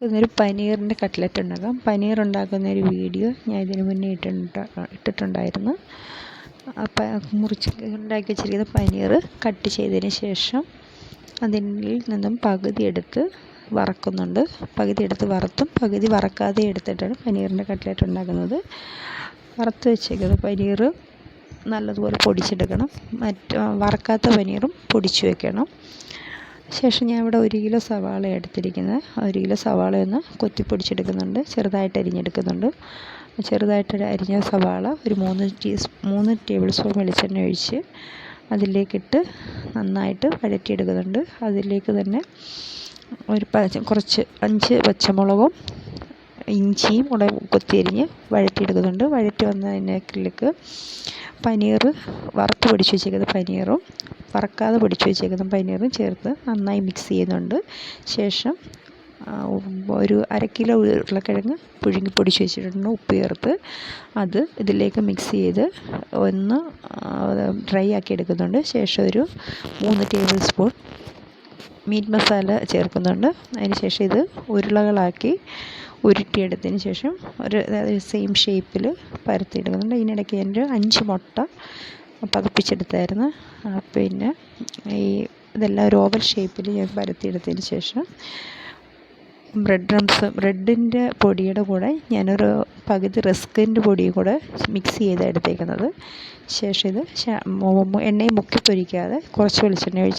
ഇതൊരു പനീറിൻ്റെ കട്ട്ലറ്റ് ഉണ്ടാക്കാം. പനീർ ഉണ്ടാക്കുന്ന ഒരു വീഡിയോ ഞാൻ ഇതിന് മുന്നേ ഇട്ടിട്ടുണ്ടായിരുന്നു. ഉണ്ടാക്കി വെച്ചിരിക്കുന്ന പനീർ കട്ട് ചെയ്തതിന് ശേഷം അതിൽ നിന്നും പകുതി എടുത്ത് വറക്കുന്നുണ്ട്. പകുതി എടുത്ത് വറുത്തും പകുതി വറക്കാതെ എടുത്തിട്ടാണ് പനീറിൻ്റെ കട്ട്ലറ്റ് ഉണ്ടാക്കുന്നത്. വറുത്ത് വെച്ചേക്കുന്ന പനീർ നല്ലതുപോലെ പൊടിച്ചെടുക്കണം. വറക്കാത്ത പനീറും പൊടിച്ച് വെക്കണം. ശേഷം ഞാൻ ഇവിടെ 1 കിലോ സവാള എടുത്തിരിക്കുന്നത്. 1 കിലോ സവാള ഒന്ന് കൊത്തിപ്പൊടിച്ചെടുക്കുന്നുണ്ട്, ചെറുതായിട്ട് അരിഞ്ഞെടുക്കുന്നുണ്ട്. ചെറുതായിട്ട് അരിഞ്ഞ സവാള ഒരു 3 ടേബിൾ സ്പൂൺ വെളിച്ചെണ്ണ ഒഴിച്ച് അതിലേക്കിട്ട് നന്നായിട്ട് വഴറ്റിയെടുക്കുന്നുണ്ട്. അതിലേക്ക് തന്നെ കുറച്ച് 5 പച്ചമുളകും ഇഞ്ചിയും കൂടെ കൊത്തിയരിഞ്ഞ് വഴറ്റിയെടുക്കുന്നുണ്ട്. വഴറ്റി വന്നതിലേക്ക് പനീർ വറുത്ത് പൊടിച്ച് വെച്ചേക്കുന്ന പനീറും വറക്കാതെ പൊടിച്ച് വെച്ചേക്കുന്ന പനീറും ചേർത്ത് നന്നായി മിക്സ് ചെയ്യുന്നുണ്ട്. ശേഷം ഒരു 1/2 കിലോ ഉരുളക്കിഴങ്ങ് പുഴുങ്ങി പൊടിച്ച് വെച്ചിട്ടുണ്ട്. ഉപ്പ് ചേർത്ത് അത് ഇതിലേക്ക് മിക്സ് ചെയ്ത് ഒന്ന് ഡ്രൈ ആക്കി എടുക്കുന്നുണ്ട്. ശേഷം ഒരു 3 ടേബിൾ സ്പൂൺ മീറ്റ് മസാല ചേർക്കുന്നുണ്ട്. അതിന് ശേഷം ഇത് ഉരുളകളാക്കി ഉരുട്ടിയെടുത്തതിന് ശേഷം സെയിം ഷേപ്പിൽ പരത്തിയെടുക്കുന്നുണ്ട്. ഇതിനിടയ്ക്ക് ഞാൻ 5 മുട്ട പതപ്പിച്ചെടുത്തായിരുന്നു. പിന്നെ ഇതെല്ലാം ഒരു ഓവൽ ഷേപ്പിൽ ഞാൻ പരത്തിയെടുത്തതിന് ശേഷം ബ്രെഡിൻ്റെ പൊടിയുടെ കൂടെ ഞാനൊരു പകുതി റസ്കിൻ്റെ പൊടിയും കൂടെ മിക്സ് ചെയ്താണ് എടുത്തേക്കുന്നത്. ശേഷം ഇത് എണ്ണയിൽ മുക്കി പൊരിക്കാതെ കുറച്ച് വെളിച്ചെണ്ണ ഒഴിച്ച്